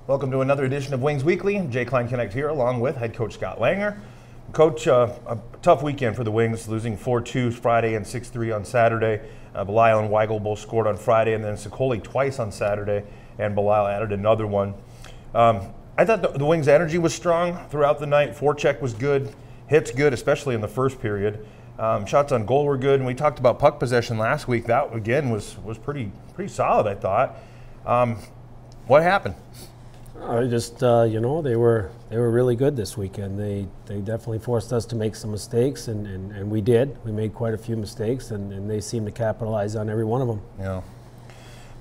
Welcome to another edition of Wings Weekly. Jay Klein Connect here, along with head coach Scott Langer. Coach, a tough weekend for the Wings, losing 4-2 Friday and 6-3 on Saturday. Belisle and Weigel both scored on Friday, and then Sokoli twice on Saturday, and Belisle added another one. I thought the Wings' energy was strong throughout the night. Forecheck was good, hits good, especially in the first period. Shots on goal were good, and we talked about puck possession last week. That again was pretty solid, I thought. What happened? They were really good this weekend. They definitely forced us to make some mistakes, and we did. We made quite a few mistakes, and they seemed to capitalize on every one of them. Yeah.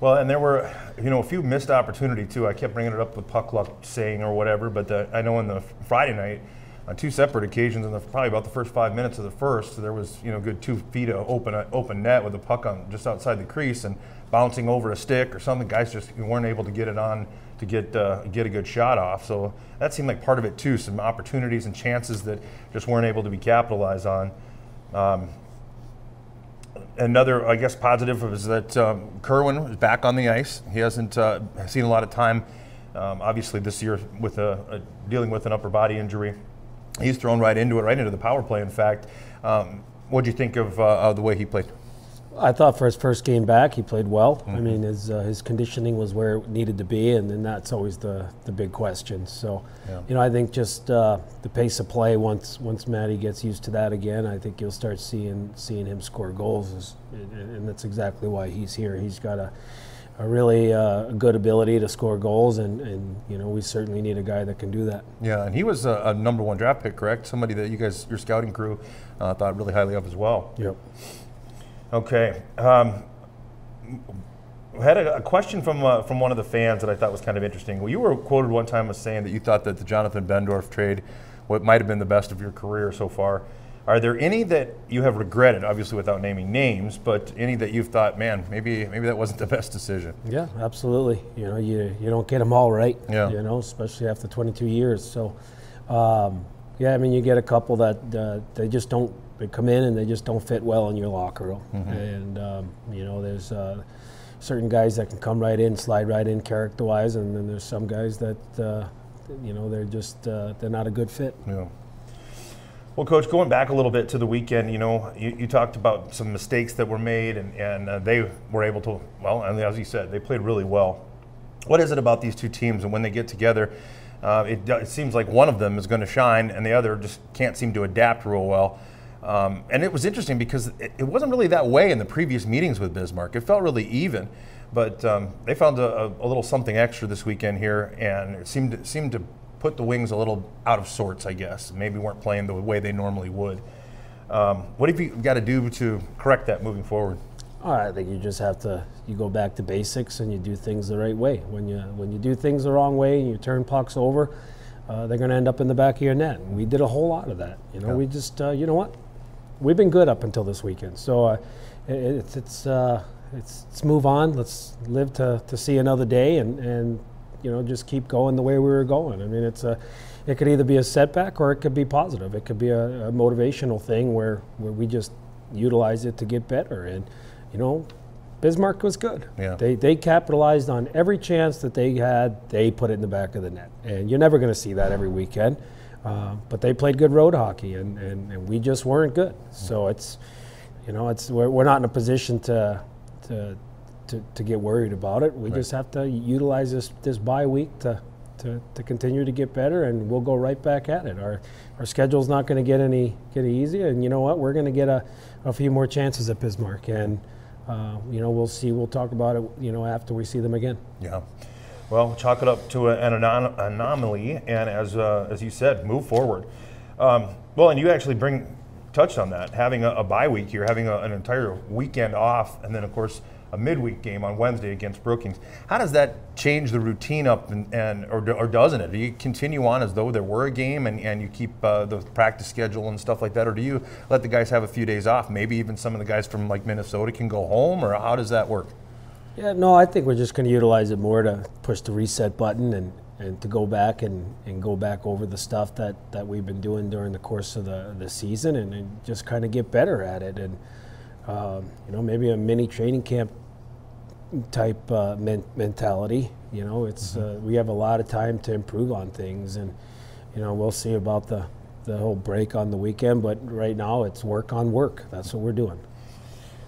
Well, and there were, a few missed opportunity too. I kept bringing it up with puck luck saying or whatever, but I know in the Friday night, on two separate occasions, probably about the first 5 minutes of the first, there was good 2 feet of open net with the puck on just outside the crease and bouncing over a stick or something. Guys just weren't able to get it on to get a good shot off. So that seemed like part of it too. Some opportunities and chances that just weren't able to be capitalized on. Another, I guess, positive is that Kerwin is back on the ice. He hasn't seen a lot of time, obviously, this year with dealing with an upper body injury. He's thrown right into the power play, in fact. What do you think of the way he played? I thought for his first game back, he played well. Mm-hmm. I mean, his conditioning was where it needed to be, and then that's always the big question. So, yeah. I think just the pace of play, once Matty gets used to that again, I think you'll start seeing him score goals, and that's exactly why he's here. He's got a really good ability to score goals, and we certainly need a guy that can do that. Yeah, and he was a number 1 draft pick, correct? Somebody that your scouting crew thought really highly of as well. Yep. Okay. I had a question from one of the fans that I thought was kind of interesting. Well, you were quoted one time as saying that you thought that the Jonathan Bendorf trade, what might have been the best of your career so far. Are there any that you have regretted, obviously without naming names, but any that you've thought, man, maybe that wasn't the best decision? Yeah, absolutely. You don't get them all right. Yeah. Especially after 22 years. So, you get a couple that they just don't. They come in and they just don't fit well in your locker room. Mm-hmm. And there's certain guys that can come right in, slide right in character-wise, and then there's some guys that they're just they're not a good fit. Yeah. Well, Coach, going back a little bit to the weekend, you talked about some mistakes that were made, and they were able to, and as you said, they played really well. What is it about these two teams, and when they get together, it seems like one of them is going to shine, and the other just can't seem to adapt real well. And it was interesting because it wasn't really that way in the previous meetings with Bismarck. It felt really even, but they found a little something extra this weekend here, and it seemed to put the Wings a little out of sorts, I guess. Maybe weren't playing the way they normally would. What have you got to do to correct that moving forward? I think you just have to go back to basics and you do things the right way. When you do things the wrong way and you turn pucks over, they're going to end up in the back of your net. And we did a whole lot of that. Yeah. We just what. We've been good up until this weekend, so let's move on. Let's live to see another day, and just keep going the way we were going. I mean, it could either be a setback or it could be positive. It could be a motivational thing where we just utilize it to get better. And Bismarck was good. Yeah. They capitalized on every chance that they had. They put it in the back of the net, and you're never going to see that every weekend. But they played good road hockey, and we just weren't good. So we're not in a position to get worried about it. We just have to utilize this bye week to continue to get better, and we'll go right back at it. Our schedule's not going to get any easier, and you know what? We're going to get a few more chances at Bismarck, and we'll see. We'll talk about it, after we see them again. Yeah. Well, chalk it up to an anomaly, and as you said, move forward. And you actually touched on that, having a bye week here, having an entire weekend off, and then, of course, a midweek game on Wednesday against Brookings. How does that change the routine up, or doesn't it? Do you continue on as though there were a game, and you keep the practice schedule and stuff like that, or do you let the guys have a few days off? Maybe even some of the guys from Minnesota can go home, or how does that work? Yeah, no, I think we're just going to utilize it more to push the reset button and to go back and go back over the stuff that we've been doing during the course of the season and just kind of get better at it. And, maybe a mini training camp type mentality. You know, it's we have a lot of time to improve on things, and you know, we'll see about the whole break on the weekend. But right now, it's work on work. That's what we're doing.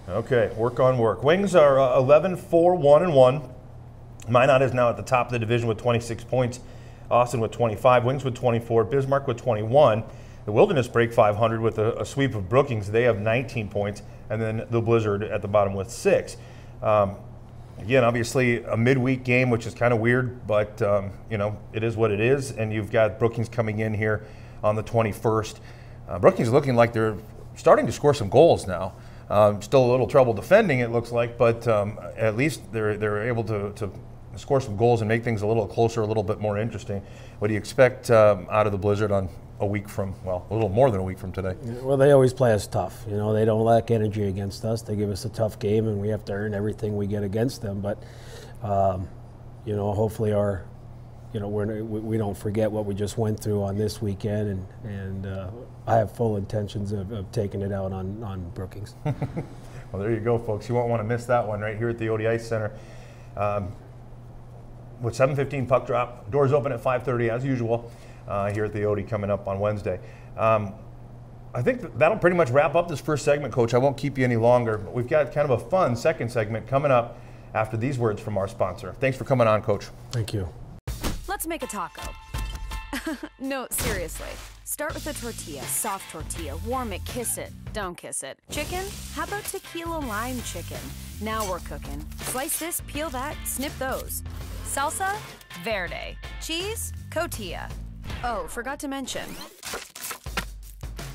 Okay, work on work. Wings are 11-4-1-1. Minot is now at the top of the division with 26 points. Austin with 25. Wings with 24. Bismarck with 21. The Wilderness break 500 with a sweep of Brookings. They have 19 points. And then the Blizzard at the bottom with 6. Again, obviously a midweek game, which is kind of weird, but you know, it is what it is. And you've got Brookings coming in here on the 21st. Brookings is looking like they're starting to score some goals now. Still a little trouble defending, it looks like, but at least they're able to score some goals and make things a little closer, a little bit more interesting. What do you expect out of the Blizzard on a week from, well, a little more than a week from today? Well, they always play us tough. You know, they don't lack energy against us. They give us a tough game, and we have to earn everything we get against them. But, you know, hopefully we don't forget what we just went through on this weekend, and I have full intentions of taking it out on Brookings. Well, there you go, folks. You won't want to miss that one right here at the Odie Ice Center. With 7:15 puck drop, doors open at 5:30 as usual here at the Odie coming up on Wednesday. I think that'll pretty much wrap up this first segment, Coach. I won't keep you any longer, but we've got kind of a fun second segment coming up after these words from our sponsor. Thanks for coming on, Coach. Thank you. Let's make a taco. No, seriously. Start with a tortilla, soft tortilla. Warm it, kiss it. Don't kiss it. Chicken? How about tequila lime chicken? Now we're cooking. Slice this, peel that, snip those. Salsa? Verde. Cheese? Cotija. Oh, forgot to mention.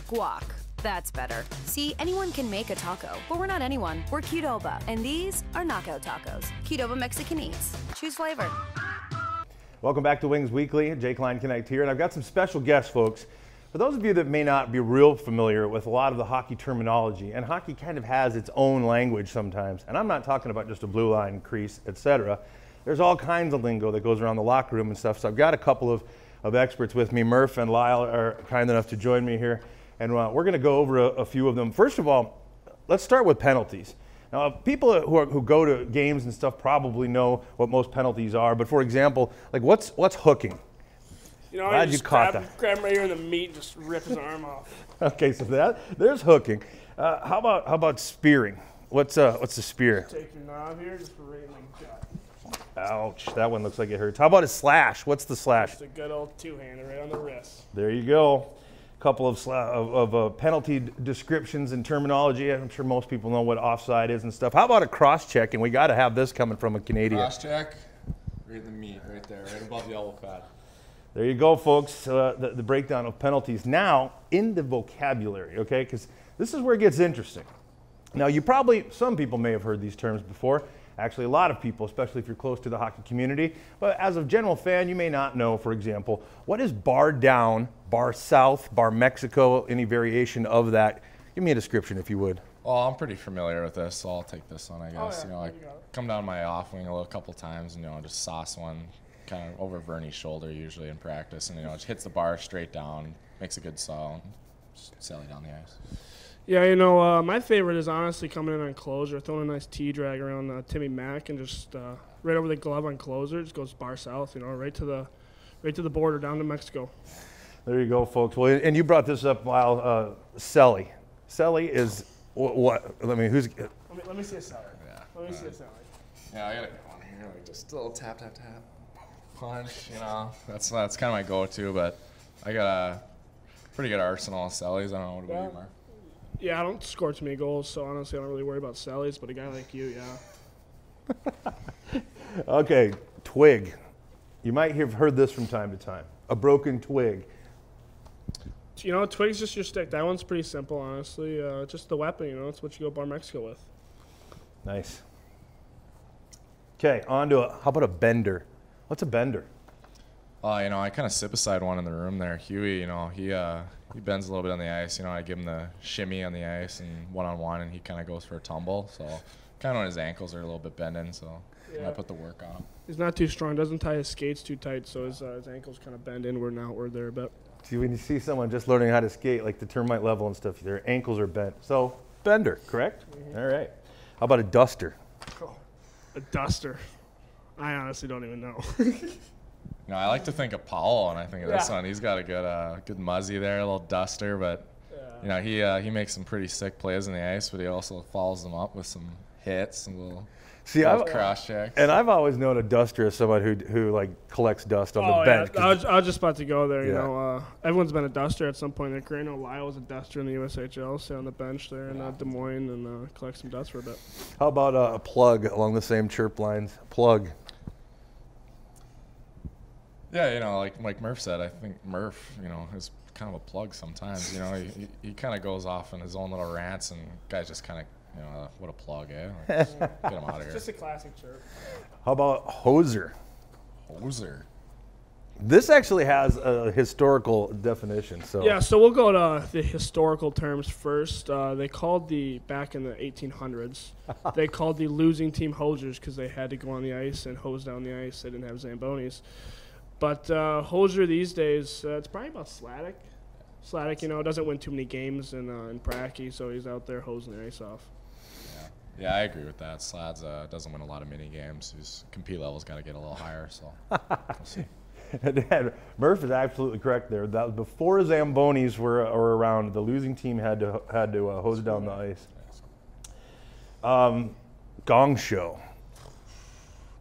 Guac. That's better. See, anyone can make a taco, but we're not anyone. We're Qdoba, and these are knockout tacos. Qdoba Mexican Eats. Choose flavor. Welcome back to Wings Weekly. Jake Line-Connect here, and I've got some special guests, folks. For those of you that may not be real familiar with a lot of the hockey terminology, and hockey kind of has its own language sometimes, and I'm not talking about just a blue line, crease, etc. There's all kinds of lingo that goes around the locker room and stuff, so I've got a couple of experts with me. Murph and Lyle are kind enough to join me here, and we're going to go over a few of them. First of all, let's start with penalties. Now, people who go to games and stuff probably know what most penalties are, but for example, like what's hooking? You know, Glad you just caught grab him right here in the meat and just rip his arm off. Okay, so there's hooking. How about spearing? What's the spear? Take your knob here, just right in the gut. Ouch, that one looks like it hurts. How about a slash? What's the slash? Just a good old two-hander right on the wrist. There you go. Couple of penalty descriptions and terminology. I'm sure most people know what offside is and stuff. How about a cross check? And we got to have this coming from a Canadian. Cross check, right in the meat, right there, right above the elbow pad. There you go, folks. The breakdown of penalties now in the vocabulary, okay? Because this is where it gets interesting. Now, some people may have heard these terms before. Actually, a lot of people, especially if you're close to the hockey community. But as a general fan, you may not know, for example, what is bar down, bar south, bar Mexico, any variation of that? Give me a description, if you would. Well, I'm pretty familiar with this, so I'll take this one, I guess. Oh, yeah, You know, I come down my off wing a couple times and, just sauce one kind of over Verney's shoulder usually in practice. And, it just hits the bar straight down, makes a good sail, just sailing down the ice. Yeah, my favorite is honestly coming in on closer, throwing a nice T-drag around Timmy Mack and just right over the glove on closer, just goes bar south, right to the border down to Mexico. There you go, folks. Well, and you brought this up while Selly. Selly is what? Let me see a Selly. Yeah. Let me see a Selly. Yeah, I got to get one here, just a little tap, tap, tap, punch, That's kind of my go-to, but I got a pretty good arsenal of Sellies. I don't know, what about you, Mark? Yeah, I don't score too many goals, so honestly, I don't really worry about Sellies, but a guy like you, yeah. Okay, twig. You might have heard this from time to time. A broken twig. Twig's just your stick. That one's pretty simple, honestly. Just the weapon, it's what you go bar Mexico with. Nice. Okay, on to how about a bender? What's a bender? I kind of sit beside one in the room there. Huey, he bends a little bit on the ice. I give him the shimmy on the ice and one-on-one, and he kind of goes for a tumble. So kind of when his ankles are a little bit bending, so I put the work on him. He's not too strong. Doesn't tie his skates too tight, so his ankles kind of bend inward and outward there a bit. See, when you see someone just learning how to skate, like the termite level and stuff, their ankles are bent. So, bender, correct? Mm-hmm. All right. How about a duster? Oh. A duster. I honestly don't even know. No, I like to think of Powell, and I think of this one. He's got a good muzzy there, a little duster, but you know he makes some pretty sick plays in the ice, but he also follows them up with some hits and little cross checks. And I've always known a duster as someone who like collects dust on the bench. Yeah. I was just about to go there. You know, everyone's been a duster at some point in their career. I know Lyle was a duster in the USHL, sit on the bench there in Des Moines and collect some dust for a bit. How about a plug along the same chirp lines? Plug. Yeah, you know, like Murph said, I think Murph, you know, is kind of a plug sometimes. You know, he kind of goes off in his own little rants, and guys just kind of, you know, what a plug, eh? Like, just get him out of here. Just a classic chirp. How about hoser? Hoser. This actually has a historical definition. So Yeah, so we'll go to the historical terms first. They called back in the 1800s, they called the losing team hosers because they had to go on the ice and hose down the ice. They didn't have Zambonis. But hoser these days, it's probably about Sladek. Sladek, you know, doesn't win too many games in Pracky, so he's out there hosing the ice off. Yeah, I agree with that. Slads doesn't win a lot of mini games. His compete level's got to get a little higher, so we'll see. And Murph is absolutely correct there. That was before Zambonis were around. The losing team had to hose down the ice. Gong show.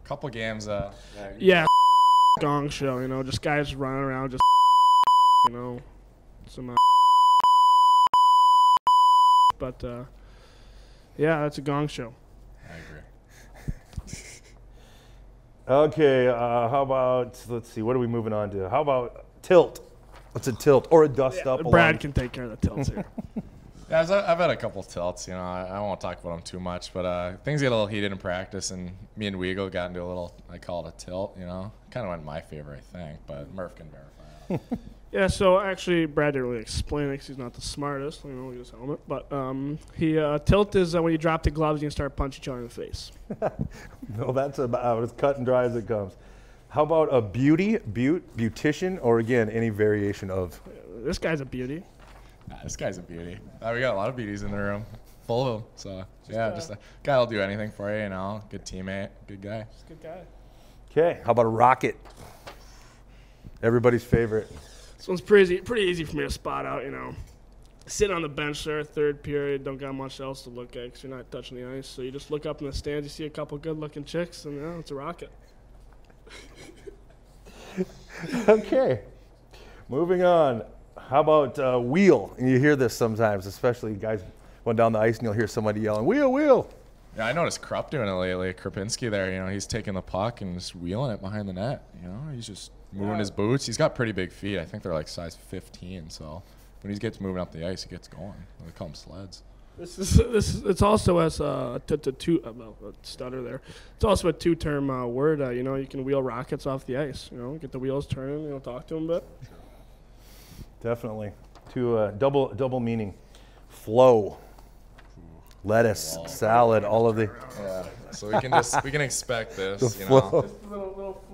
Couple games. Yeah, gong show, you know, just guys running around, just, you know, some, but, yeah, that's a gong show. I agree. Okay, how about, let's see, what are we moving on to? How about tilt? What's a tilt? Or a dust up? Brad can take care of the tilts here. Yeah, I've had a couple tilts. You know, I won't talk about them too much, but things get a little heated in practice, and me and Weagle got into a little, I call it a tilt. You know, kind of went in my favor, I think, but Murph can verify that. Yeah, so actually, Brad didn't really explain it because he's not the smartest, you know, with his helmet. But tilt is when you drop the gloves and you start punching each other in the face. No, that's about as cut and dry as it comes. How about a beautician, or again, any variation of? This guy's a beauty. Nah, this guy's a beauty. We got a lot of beauties in the room, full of them. So just a guy will do anything for you, you know. Good teammate, good guy. Just a good guy. Okay, how about a rocket? Everybody's favorite. This one's pretty easy for me to spot out, you know. Sitting on the bench there, third period, don't got much else to look at because you're not touching the ice. So you just look up in the stands, you see a couple good-looking chicks, and yeah, it's a rocket. Okay, moving on. How about wheel? And you hear this sometimes, especially guys going down the ice, and you'll hear somebody yelling, "Wheel, wheel!" Yeah, I noticed Krupp doing it lately. Krupinski there, you know, he's taking the puck and just wheeling it behind the net. You know, he's just moving his boots. He's got pretty big feet. I think they're like size 15. So when he gets moving up the ice, he gets going. They call them sleds. It's also as a stutter there. It's also a two-term word. You know, you can wheel rockets off the ice. You know, get the wheels turning. You know, talk to them a bit. Definitely. Double meaning. Flow. Lettuce, salad, all of the. Yeah. So we can expect this. You know,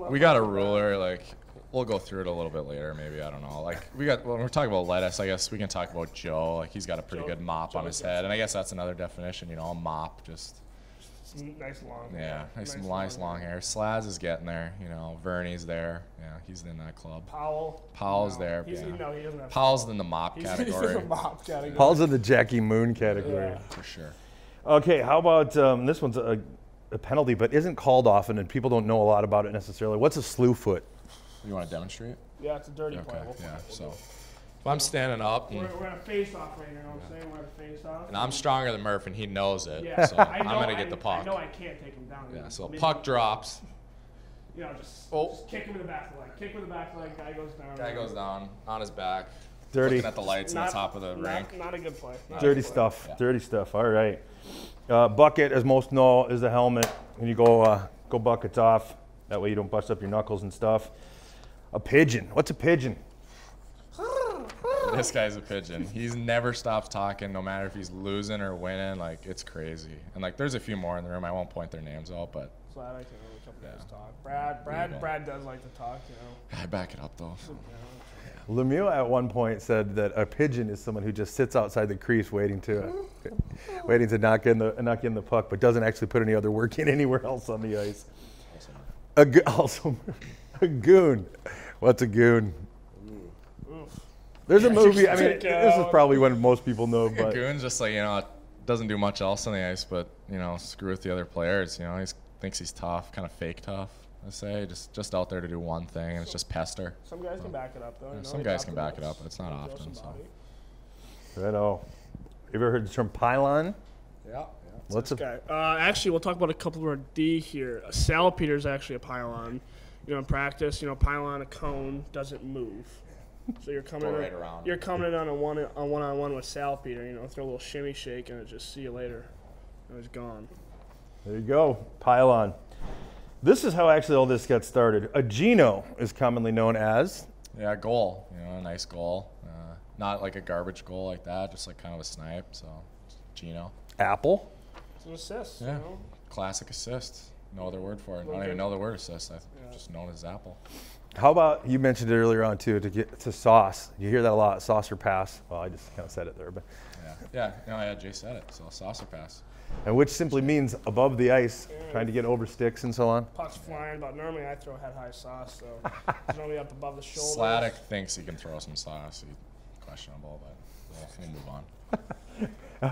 we got a ruler. Like, we'll go through it a little bit later. Maybe, I don't know. Like, when we're talking about lettuce, I guess we can talk about Joe. Like, he's got a pretty good mop on his head, and I guess that's another definition. You know, a mop, just. Nice long. Yeah, nice long hair. Slaz is getting there. You know, Verney's there. Yeah, he's in that club. Powell's there. He doesn't have. Powell's in the mop category. He's in the mop category. Paul's in the Jackie Moon category. Yeah. For sure. Okay, how about this one's a penalty, but isn't called often, and people don't know a lot about it necessarily. What's a slew foot? You want to demonstrate? Yeah, it's a dirty play. Okay. Yeah. So if I'm standing up and We're at a face-off right here, you know what I'm saying? We're at a face-off. I'm stronger than Murph and he knows it, Yeah, so I'm gonna get the puck. I know I can't take him down. Yeah. So Maybe- puck drops. You know, just Oh. kick him in the back of the leg. Kick him in the back of the leg. Guy goes down. Guy goes down on his back. Dirty. Looking at the lights on the top of the rink. Not a good play. Not a Dirty good play. stuff. Yeah. Dirty stuff. All right. Bucket, as most know, is the helmet. When you go buckets off, that way you don't bust up your knuckles and stuff. A pigeon. What's a pigeon? This guy's a pigeon. He's never stops talking, no matter if he's losing or winning. Like, it's crazy. And like, there's a few more in the room. I won't point their names out, but glad I can let a couple guys talk. Brad does like to talk, you know. I back it up though. Lemieux at one point said that a pigeon is someone who just sits outside the crease waiting to knock in the puck, but doesn't actually put any other work in anywhere else on the ice. Also, a goon. What's a goon? There's a movie. I mean, this is probably one most people know, but Goon's just like, you know, doesn't do much else on the ice, but you know, screw with the other players. You know, he thinks he's tough, kind of fake tough. I say just out there to do one thing, and it's just pester. Some guys can back it up though. Yeah, you know, some guys can back it up, but it's not often. So. I know. You ever heard the term pylon? Yeah. What's a guy? Actually, we'll talk about a couple of our D here. A salpeter is actually a pylon. You know, in practice, you know, pylon, a cone doesn't move. So you're coming Go right around. You're coming in on a one-on-one with salpeter. You know, throw a little shimmy shake and it just see you later. And it's gone. There you go, pylon. This is how actually all this got started. A Gino is commonly known as. Yeah, goal. You know, a nice goal. Not like a garbage goal like that, just like kind of a snipe. So, Gino. Apple. It's an assist. Yeah. You know? Classic assist. No other word for it. I don't even know the word assist. Just known as apple. How about, you mentioned it earlier on too, to get to sauce. You hear that a lot, saucer pass. Well, I just kind of said it there, but. Yeah, Jay said it. So, saucer pass. And which simply means above the ice, trying to get over sticks and so on. Puck's flying, but normally I throw head-high sauce, so it's normally up above the shoulders. Sladek thinks he can throw some sauce. He's questionable, but we'll move on.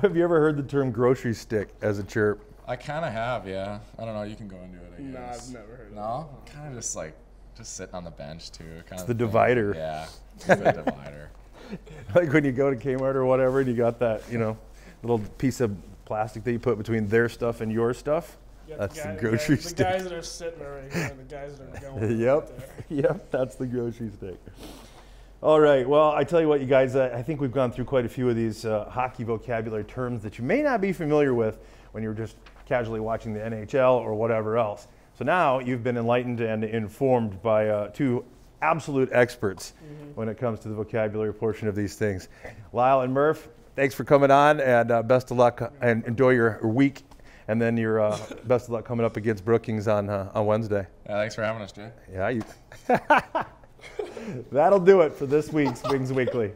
Have you ever heard the term grocery stick as a chirp? I kind of have, yeah. I don't know. You can go into it, I No, guess. I've never heard of No? Kind of just sitting on the bench, too. Kind of the divider. Yeah, it's the divider. Like when you go to Kmart or whatever and you got that, you know, little piece of plastic that you put between their stuff and your stuff. Yep, That's the grocery stick. The guys that are sitting right here and the guys that are going Yep, right there. yep, that's the grocery stick. All right, well, I tell you what, you guys, I think we've gone through quite a few of these hockey vocabulary terms that you may not be familiar with when you're just casually watching the NHL or whatever else. So now you've been enlightened and informed by two absolute experts when it comes to the vocabulary portion of these things. Lyle and Murph, thanks for coming on, and best of luck, and enjoy your week, and then your best of luck coming up against Brookings on Wednesday. Yeah, thanks for having us, Jay. Yeah, that'll do it for this week's Wings Weekly.